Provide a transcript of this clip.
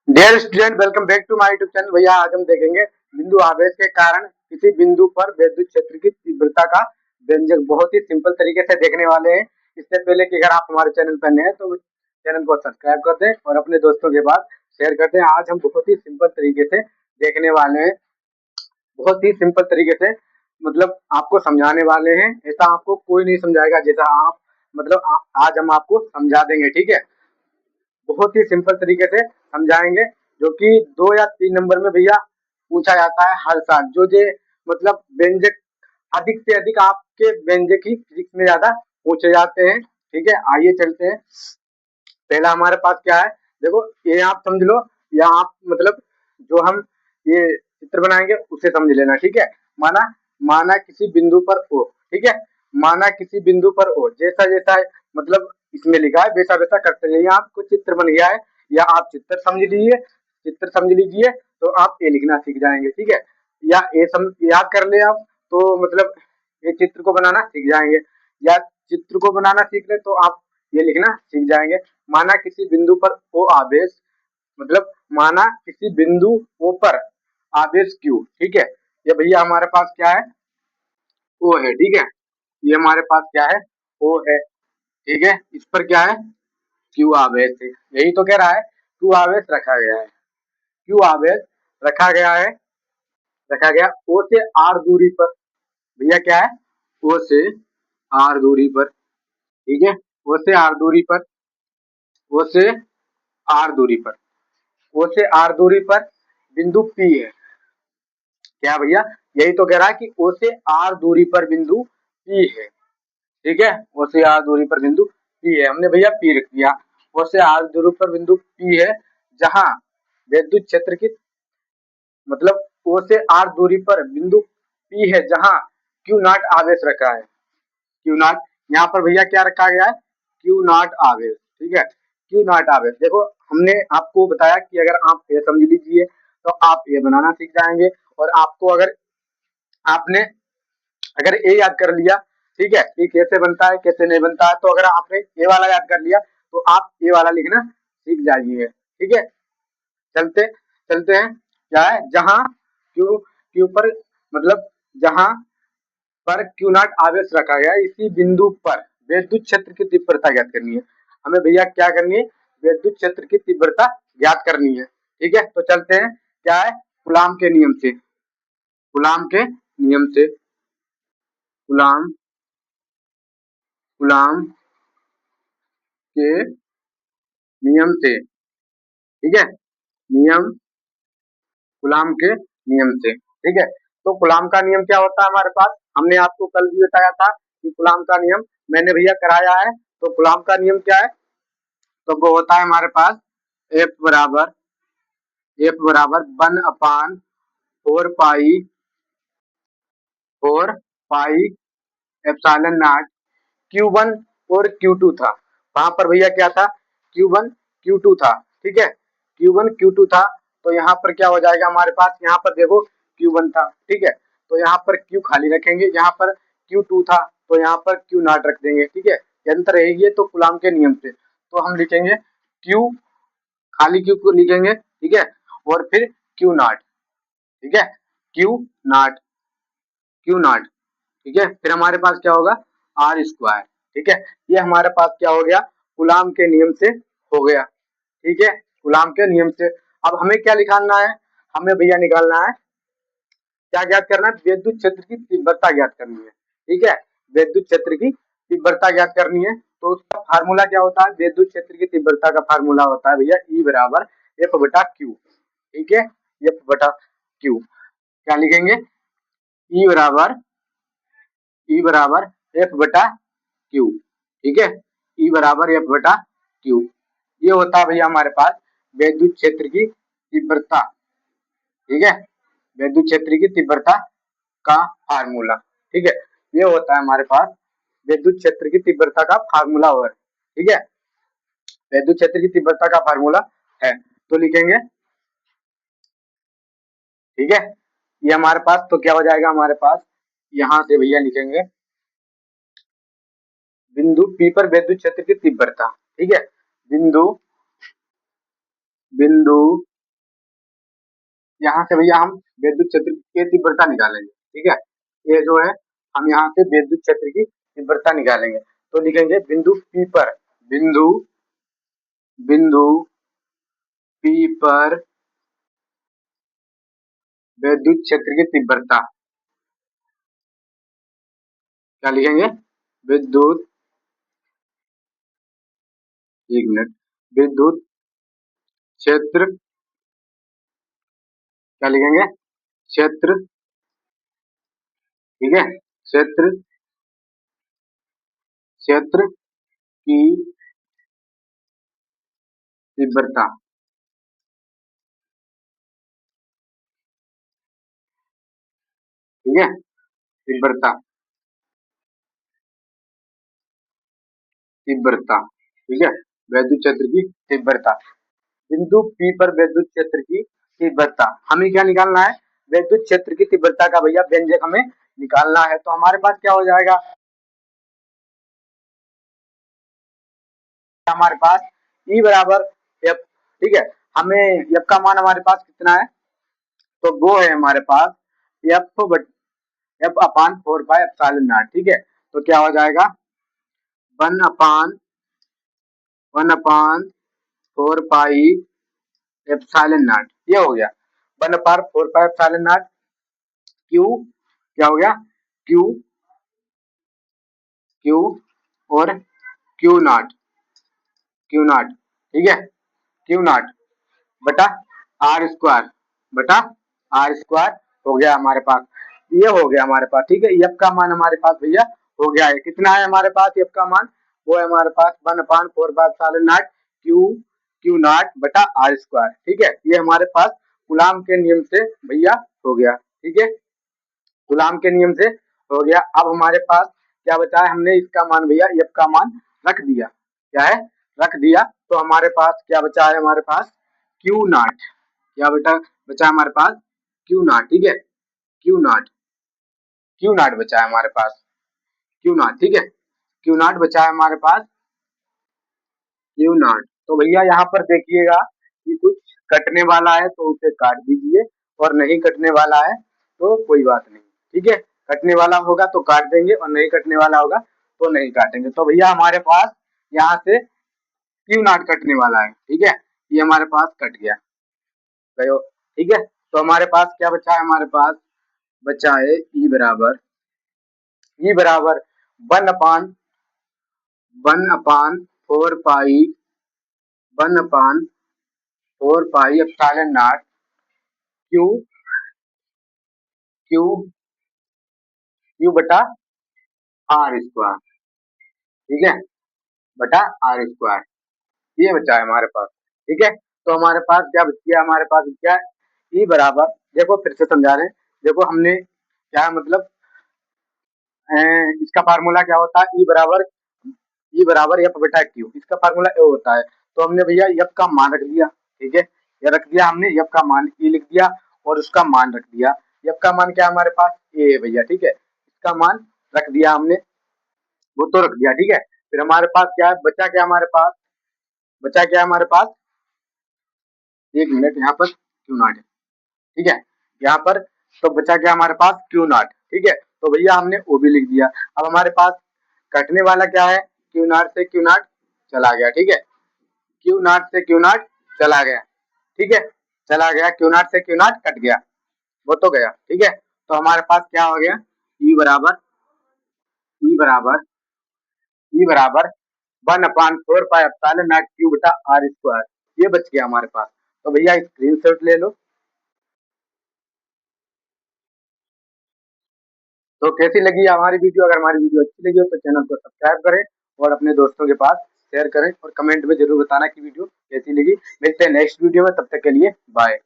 Dear student, welcome back to my YouTube channel. भैया आज हम देखेंगे बिंदु आवेश के कारण किसी बिंदु पर विद्युत क्षेत्र की तीव्रता का व्यंजक। बहुत ही सिंपल तरीके से देखने वाले हैं। इससे पहले कि अगर आप हमारे चैनल पर नए हैं तो चैनल को सब्सक्राइब कर दें और अपने दोस्तों के बाद शेयर कर दें। आज हम बहुत ही सिंपल तरीके से देखने वाले हैं, बहुत ही सिंपल तरीके से मतलब आपको समझाने वाले हैं। ऐसा आपको कोई नहीं समझाएगा जैसा आप मतलब आज हम आपको समझा देंगे, ठीक है। बहुत ही सिंपल तरीके से समझाएंगे, जो कि 2 या 3 नंबर में भैया पूछा जाता है हर साल। जो ये मतलब व्यंजक अधिक से अधिक आपके व्यंजक ही फिजिक्स में ज्यादा पूछे जाते हैं, ठीक है। आइए चलते हैं। पहला हमारे पास क्या है, देखो ये आप समझ लो, या आप मतलब जो हम ये चित्र बनाएंगे उसे समझ लेना, ठीक है। माना माना किसी बिंदु पर ओ, ठीक है। माना किसी बिंदु पर ओ, जैसा जैसा मतलब इसमें लिखा है वैसा वैसा करते जाइए। आपको चित्र बन गया है, या आप चित्र समझ लीजिए तो आप ये लिखना सीख जाएंगे, ठीक है। या ये याद कर ले आप, तो मतलब ये चित्र को बनाना सीख जाएंगे। या चित्र को बनाना सीख ले तो आप ये लिखना सीख जाएंगे। माना किसी बिंदु पर ओ आवेश, मतलब माना किसी बिंदु ओ पर आवेश Q, ठीक है। ये भैया हमारे पास क्या है, ओ है, ठीक है। ये हमारे पास क्या है, ओ है, ठीक है। इस पर क्या है, Q आवेश है। यही तो कह रहा है, Q आवेश रखा गया है, Q आवेश रखा गया है, रखा गया O से R दूरी पर। भैया क्या है, O से R दूरी पर, ठीक है। O से R दूरी पर, O से R दूरी पर, O से R दूरी पर बिंदु P है। क्या भैया, यही तो कह रहा है कि O से R दूरी पर बिंदु P है, ठीक है। O से R दूरी पर बिंदु P है, हमने भैया P रख दिया। O से R दूरी पर बिंदु P है, जहां विद्युत क्षेत्र की मतलब O से R दूरी पर बिंदु P है, जहां Q नॉट आवेश रखा है। Q नॉट, यहाँ पर भैया क्या रखा गया है, Q नॉट आवेश, ठीक है। Q नॉट आवेश, देखो हमने आपको बताया कि अगर आप ये समझ लीजिए तो आप ये बनाना सीख जाएंगे। और आपको अगर आपने अगर ये याद कर लिया, ठीक है, कि कैसे बनता है कैसे नहीं बनता है, तो अगर आपने ये वाला याद कर लिया तो आप ये वाला लिखना सीख जाइए, ठीक है। चलते चलते हैं। क्या है, जहां क्यू क्यू पर मतलब जहां पर क्यू नॉट आवेश रखा गया, इसी बिंदु पर विद्युत क्षेत्र की तीव्रता ज्ञात करनी है। हमें भैया क्या करनी है, विद्युत क्षेत्र की तीव्रता ज्ञात करनी है, ठीक है। तो चलते हैं, क्या है, कूलाम के नियम से, कूलाम के नियम से, कूलाम कूलाम के नियम से, ठीक है। नियम, कूलाम के नियम से, ठीक है। तो कूलाम का नियम क्या होता है हमारे पास, हमने आपको कल भी बताया था कि कूलाम का नियम मैंने भैया कराया है। तो कूलाम का नियम क्या है, तो वो होता है हमारे पास एफ बराबर 1/4 पाई 4 पाई एप्सिलॉन नॉट Q1 और Q2 था। वहां पर भैया क्या था, Q1 Q2 था, ठीक है। Q1 Q2 था, तो यहाँ पर क्या हो जाएगा हमारे पास, यहाँ पर देखो Q1 था, ठीक है। तो यहाँ पर Q खाली रखेंगे, यहाँ पर Q2 था तो यहाँ पर Q नॉट रख देंगे, ठीक है। यंत्र रहेगी तो कूलाम के नियम से, तो हम लिखेंगे Q, खाली Q को लिखेंगे, ठीक है। और फिर Q नॉट, ठीक है, Q नॉट, Q नॉट, ठीक है। फिर हमारे पास क्या होगा, आर स्क्वायर, ठीक है। ये हमारे पास क्या हो गया, कूलाम के नियम से हो गया, ठीक है। कूलाम के नियम से अब हमें क्या निकालना है, हमें भैया निकालना है, क्या ज्ञात करना है, विद्युत क्षेत्र की तीव्रता ज्ञात करनी है, ठीक है। विद्युत क्षेत्र की तीव्रता ज्ञात करनी है, तो उसका फार्मूला क्या होता है, विद्युत क्षेत्र की तीव्रता का फार्मूला होता है भैया E बराबर एफ बटा क्यू, ठीक है। एफ बटा क्यू, क्या लिखेंगे, ई बराबर ई बराबर एफ बटा क्यू, ठीक है। ई बराबर एफ बटा क्यू, ये होता है भैया हमारे पास विद्युत क्षेत्र की तीव्रता, ठीक है। विद्युत क्षेत्र की तीव्रता का फार्मूला, ठीक है। ये होता है हमारे पास विद्युत क्षेत्र की तीव्रता का फार्मूला हुआ है, ठीक है। विद्युत क्षेत्र की तीव्रता का फार्मूला है, तो लिखेंगे, ठीक है। ये हमारे पास तो क्या हो जाएगा, हमारे पास यहां से भैया लिखेंगे बिंदु P पर विद्युत क्षेत्र की तीव्रता, ठीक है। बिंदु बिंदु यहाँ से भैया हम विद्युत क्षेत्र की तीव्रता निकालेंगे। ठीक है, ये जो है हम यहाँ से विद्युत क्षेत्र की तीव्रता निकालेंगे। तो लिखेंगे बिंदु P पर, बिंदु बिंदु P पर विद्युत क्षेत्र की तीव्रता। क्या लिखेंगे? विद्युत, एक मिनट, विद्युत क्षेत्र, क्या लिखेंगे? क्षेत्र, ठीक है, क्षेत्र, क्षेत्र की तीव्रता। ठीक है, तीव्रता, तीव्रता, ठीक है, विद्युत क्षेत्र की तीव्रता। बिंदु P पर विद्युत क्षेत्र की तीव्रता, हमें क्या निकालना है? विद्युत क्षेत्र की तीव्रता का भैया व्यंजक हमें निकालना है। तो हमारे पास क्या हो जाएगा? हमारे पास E बराबर F। ठीक है, हमें F का मान हमारे पास कितना है? तो वो है हमारे पास F upon 4 pi epsilon not. ठीक है, तो क्या हो जाएगा? One upon 4 pi epsilon not, ये हो गया 1/4 पाई एप्सिलॉन नॉट। क्यू क्या हो गया? क्यू, क्यू और क्यू नॉट, क्यू नॉट, ठीक है, क्यू नॉट बटा आर स्क्वायर, बटा आर स्क्वायर हो गया हमारे पास। ये हो गया हमारे पास। ठीक है, एफ का मान हमारे पास भैया हो गया है। कितना है हमारे पास एफ का मान? वो है हमारे पास 1/4 pi epsilon not Q, Q not बटा आर स्क्वायर। ठीक है, ये हमारे पास कूलाम के नियम से भैया हो गया। ठीक है, कूलाम के नियम से हो गया। अब हमारे पास क्या बचा है? हमने इसका मान भैया एफ का मान रख दिया। क्या है? रख दिया। तो हमारे पास क्या बचा है? हमारे पास क्यू नॉट, क्या बेटा बचा हमारे पास? Q not. ठीक है, क्यू नॉट, क्यू नॉट बचा है हमारे पास, क्यू नॉट। ठीक है, क्यू नॉट बचा है हमारे पास, क्यू नॉट। तो भैया यहाँ पर देखिएगा कि कुछ कटने वाला है तो उसे काट दीजिए, और नहीं कटने वाला है तो कोई बात नहीं। ठीक है, कटने वाला होगा तो काट देंगे और नहीं कटने वाला होगा तो नहीं काटेंगे। तो भैया हमारे पास यहाँ से क्यू नॉट कटने वाला है। ठीक है, ये हमारे पास कट गया, गयो। ठीक है, तो हमारे पास क्या बचा है? हमारे पास बचा है ई बराबर 1/4 पाई 1/4 pi epsilon not Q, Q, Q बटा आर स्क्वायर। ठीक है, बटा आर स्क्वायर, ये बचा है हमारे पास। ठीक है, तो हमारे पास क्या बच गया? हमारे पास क्या है? ई बराबर, देखो फिर से समझा रहे हैं। देखो हमने क्या मतलब इसका फार्मूला क्या होता है? ई बराबर एफ बटा क्यू, इसका फार्मूला ए होता है। तो हमने भैया एफ का मान रख दिया। ठीक है, ये रख दिया हमने, एफ का मान ई लिख दिया और उसका मान रख दिया। एफ का मान क्या हमारे पास? ए है भैया। ठीक है, इसका मान रख दिया हमने, वो तो रख दिया। ठीक है, फिर हमारे पास क्या है? बचा क्या हमारे पास? बचा क्या हमारे पास? एक मिनट, यहाँ पर क्यू नॉट है। ठीक है, यहाँ पर तो बचा क्या हमारे पास? Q not. ठीक है, तो भैया हमने वो भी लिख दिया। अब हमारे पास कटने वाला क्या है? क्यू नॉट से क्यू नॉट चला गया। ठीक है, क्यू नॉट से क्यू नॉट चला गया। ठीक है, चला गया, क्यू नॉट से क्यू नॉट कट गया, वो तो गया। ठीक है, तो हमारे पास क्या हो गया? ई बराबर, ई बराबर, ई बराबर 1/4 पाई एप्सिलॉन नॉट क्यू बटा आर स्क्वायर, ये बच गया हमारे पास। तो भैया स्क्रीनशॉट ले लो। तो कैसी लगी हमारी वीडियो? अगर हमारी वीडियो अच्छी लगी हो तो चैनल को सब्सक्राइब करें और अपने दोस्तों के पास शेयर करें, और कमेंट में जरूर बताना कि वीडियो कैसी लगी। मिलते हैं नेक्स्ट वीडियो में, तब तक के लिए बाय।